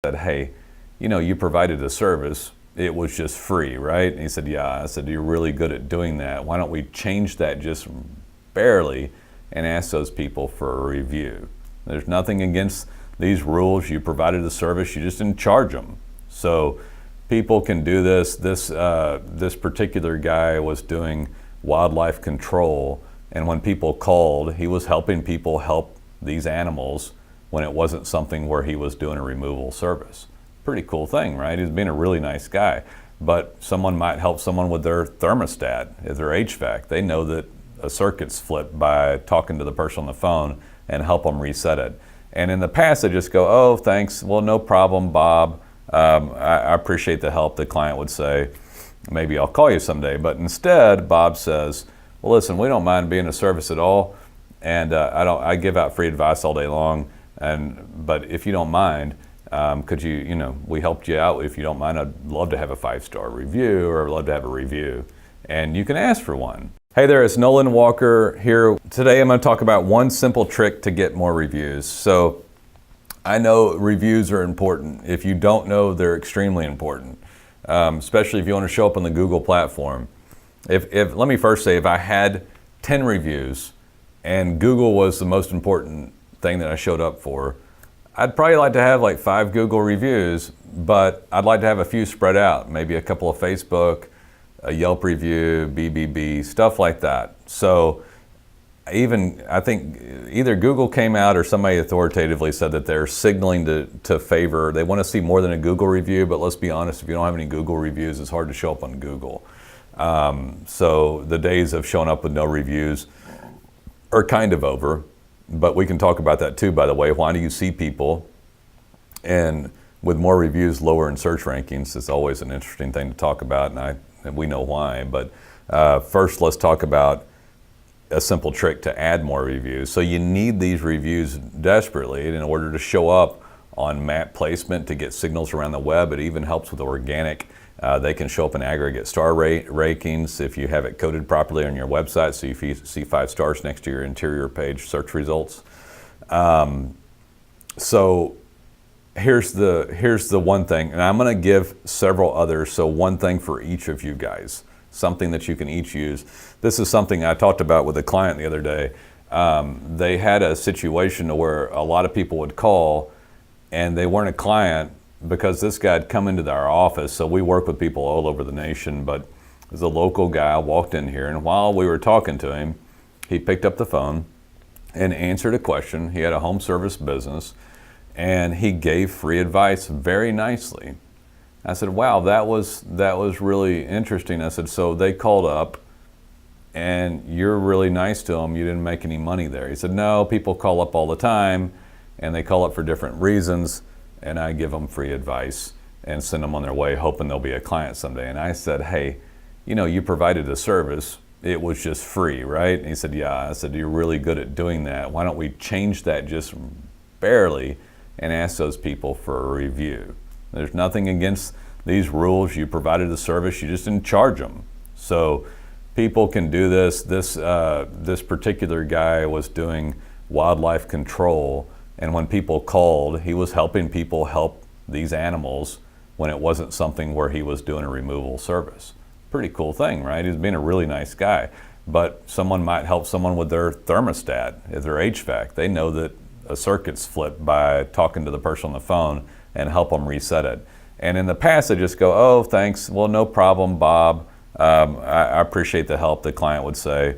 said, hey, you provided a service. It was just free, right? And he said, yeah. I said, you're really good at doing that. Why don't we change that just barely and ask those people for a review? There's nothing against these rules. You provided a service, you just didn't charge them. So people can do this. This particular guy was doing wildlife control, and when people called, he was helping people help these animals when it wasn't something where he was doing a removal service. Pretty cool thing, right? He's being a really nice guy. But someone might help someone with their thermostat, their HVAC. They know that a circuit's flipped by talking to the person on the phone and help them reset it. And in the past, they just go, oh, thanks. Well, no problem, Bob. I appreciate the help. The client would say, maybe I'll call you someday. But instead, Bob says, well, listen, we don't mind being of service at all. And I give out free advice all day long. But if you don't mind, could we helped you out. If you don't mind, I'd love to have a 5-star review, or I'd love to have a review. And you can ask for one. Hey there, it's Nolen Walker here. Today I'm going to talk about one simple trick to get more reviews. So I know reviews are important. If you don't know, they're extremely important, especially if you want to show up on the Google platform. Let me first say, if I had 10 reviews and Google was the most important thing that I showed up for, I'd probably like to have like 5 Google reviews, but I'd like to have a few spread out, maybe a couple of Facebook, a Yelp review, BBB, stuff like that. So I think either Google came out or somebody authoritatively said that they're signaling to favor, they want to see more than a Google review, but let's be honest, if you don't have any Google reviews, it's hard to show up on Google. So the days of showing up with no reviews are kind of over. But we can talk about that too, by the way. Why do you see people and with more reviews lower in search rankings? It's always an interesting thing to talk about, and we know why. But first, let's talk about a simple trick to add more reviews. So you need these reviews desperately in order to show up on map placement, to get signals around the web. It even helps with organic. They can show up in aggregate star rankings if you have it coded properly on your website, so if you see 5 stars next to your interior page search results. So here's the one thing, and I'm going to give several others, so one thing for each of you guys, something that you can each use. This is something I talked about with a client the other day. They had a situation where a lot of people would call, and they weren't a client, because this guy had come into our office. So we work with people all over the nation, but there's a local guy walked in here, and while we were talking to him, he picked up the phone and answered a question. He had a home service business, and he gave free advice very nicely. I said, wow, that was really interesting. I said, so they called up and you're really nice to them. You didn't make any money there. He said, no, people call up all the time, and they call up for different reasons, and I give them free advice and send them on their way, hoping they'll be a client someday. And I said, hey, you provided a service. It was just free, right? And he said, yeah. I said, you're really good at doing that. Why don't we change that just barely and ask those people for a review? There's nothing against these rules. You provided a service, you just didn't charge them. So people can do this. This particular guy was doing wildlife control, and when people called, he was helping people help these animals when it wasn't something where he was doing a removal service. Pretty cool thing, right? He's being a really nice guy. But someone might help someone with their thermostat, their HVAC. They know that a circuit's flipped by talking to the person on the phone and help them reset it. And in the past, they just go, oh, thanks. Well, no problem, Bob. I appreciate the help. The client would say,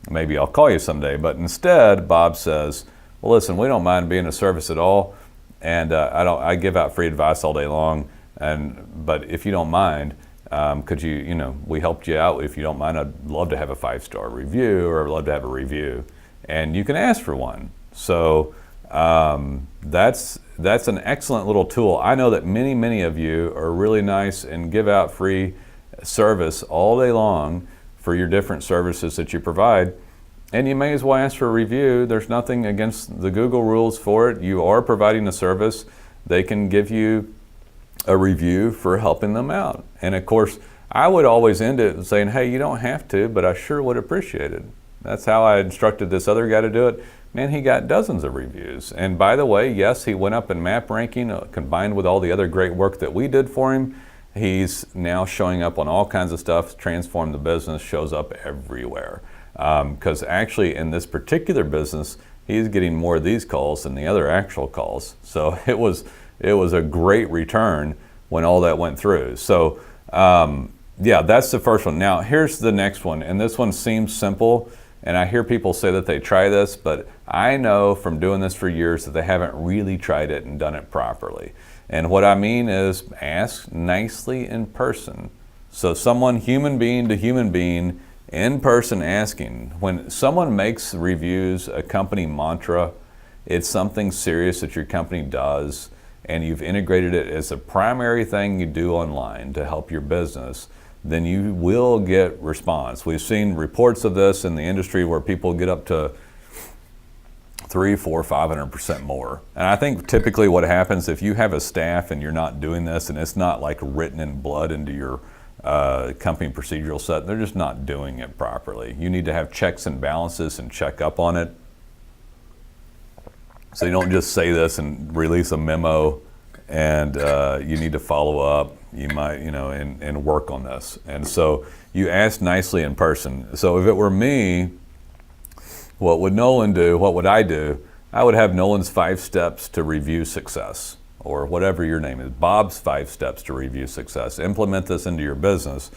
maybe I'll call you someday. But instead, Bob says, well, listen, we don't mind being of service at all, and I give out free advice all day long. But if you don't mind, could we helped you out. If you don't mind, I'd love to have a 5-star review, or I'd love to have a review, and you can ask for one. So that's an excellent little tool. I know that many of you are really nice and give out free service all day long for your different services that you provide. And you may as well ask for a review. There's nothing against the Google rules for it. You are providing a service. They can give you a review for helping them out. And of course, I would always end it saying, hey, you don't have to, but I sure would appreciate it. That's how I instructed this other guy to do it. man, he got dozens of reviews. And by the way, yes, he went up in map ranking combined with all the other great work that we did for him. He's now showing up on all kinds of stuff, transformed the business, shows up everywhere. Because actually in this particular business, he's getting more of these calls than the other actual calls. So it was a great return when all that went through. So yeah, that's the first one. Now here's the next one, and this one seems simple, and I hear people say that they try this, but I know from doing this for years that they haven't really tried it and done it properly. And what I mean is ask nicely in person. So someone, human being to human being, in person asking. When someone makes reviews a company mantra, it's something serious that your company does, and you've integrated it as a primary thing you do online to help your business, then you will get response. We've seen reports of this in the industry where people get up to 300, 400, 500% more. And I think typically what happens if you have a staff and you're not doing this, and it's not like written in blood into your company procedural set, they're just not doing it properly. You need to have checks and balances and check up on it. So you don't just say this and release a memo, and you need to follow up. You might, and work on this. And so you ask nicely in person. So if it were me, what would Nolen do? What would I do? I would have Nolen's 5 steps to review success, or whatever your name is, Bob's 5 steps to review success. Implement this into your business.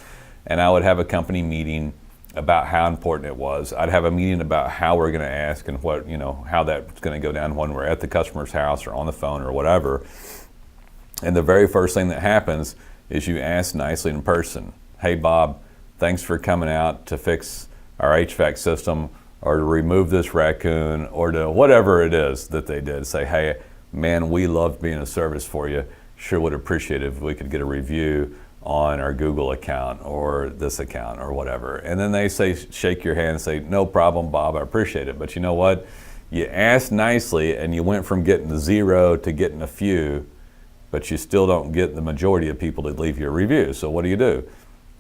And I would have a company meeting about how important it was. I'd have a meeting about how we're going to ask and what, how that's going to go down when we're at the customer's house or on the phone or whatever. And the very first thing that happens is you ask nicely in person. Hey, Bob, thanks for coming out to fix our HVAC system, or to remove this raccoon, or to whatever it is that they did. Say, hey, man, we loved being a service for you. Sure would appreciate it if we could get a review on our Google account or this account or whatever. And then they say, shake your hand and say, no problem, Bob, I appreciate it. But you know what? You asked nicely and you went from getting 0 to getting a few, but you still don't get the majority of people to leave you a review. So what do?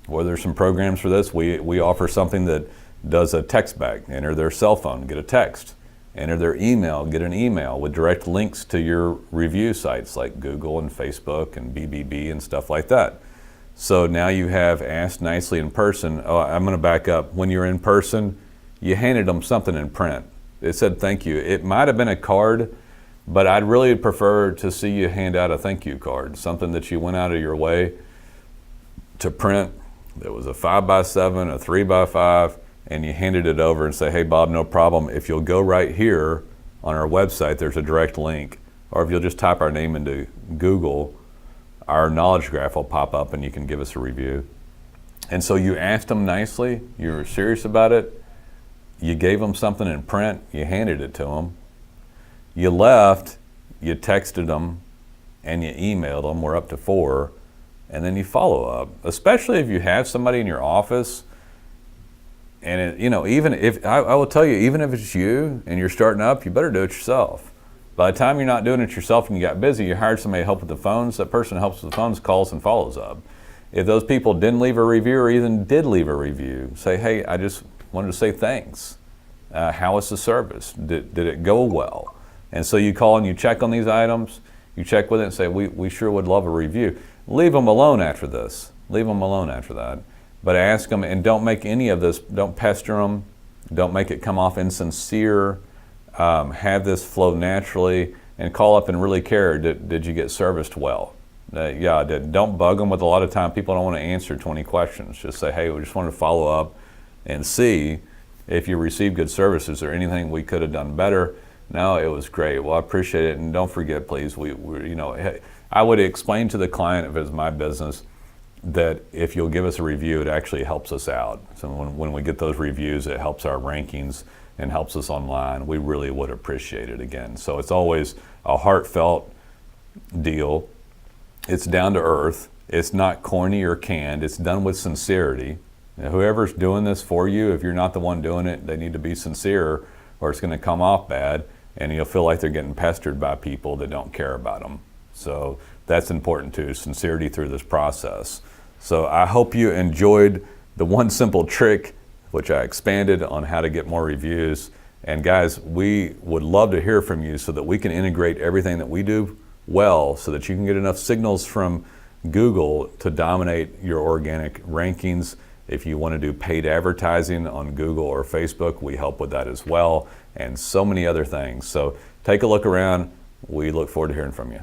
Well, there's some programs for this. We offer something that does a text back. Enter their cell phone, get a text. Enter their email, get an email with direct links to your review sites like Google and Facebook and BBB and stuff like that. So now you have asked nicely in person. Oh, I'm going to back up. When you're in person, you handed them something in print. It said thank you. It might have been a card, but I'd really prefer to see you hand out a thank you card, something that you went out of your way to print. There was a 5x7, a 3x5, and you handed it over and say, hey, Bob, no problem. If you'll go right here on our website, there's a direct link. Or if you'll just type our name into Google, our knowledge graph will pop up and you can give us a review. And so you asked them nicely, you were serious about it, you gave them something in print, you handed it to them, you left, you texted them, and you emailed them, we're up to 4, and then you follow up. Especially if you have somebody in your office. And even if, I will tell you, even if it's you and you're starting up, you better do it yourself. By the time you're not doing it yourself and you got busy, you hired somebody to help with the phones. That person helps with the phones, calls and follows up. If those people didn't leave a review or even did leave a review, say, hey, I just wanted to say thanks. How was the service? Did it go well? And so you call and you check on these items, you check with it and say, we sure would love a review. Leave them alone after this. Leave them alone after that. But ask them, and don't make any of this, don't pester them, don't make it come off insincere. Have this flow naturally, and call up and really care. Did you get serviced well? Yeah, I did. Don't bug them with a lot of time. People don't want to answer 20 questions. Just say, hey, we just want to follow up and see if you received good service. Is there anything we could have done better? No, it was great. Well, I appreciate it. And don't forget, please, I would explain to the client if it was my business that if you'll give us a review, it actually helps us out. So when we get those reviews, it helps our rankings and helps us online. We really would appreciate it again. So it's always a heartfelt deal. It's down to earth. It's not corny or canned. It's done with sincerity. Now, whoever's doing this for you, if you're not the one doing it, they need to be sincere or it's going to come off bad and you'll feel like they're getting pestered by people that don't care about them. So that's important too, sincerity through this process. So I hope you enjoyed the one simple trick, which I expanded on how to get more reviews. And guys, we would love to hear from you so that we can integrate everything that we do well, so that you can get enough signals from Google to dominate your organic rankings. If you want to do paid advertising on Google or Facebook, we help with that as well, and so many other things. So take a look around. We look forward to hearing from you.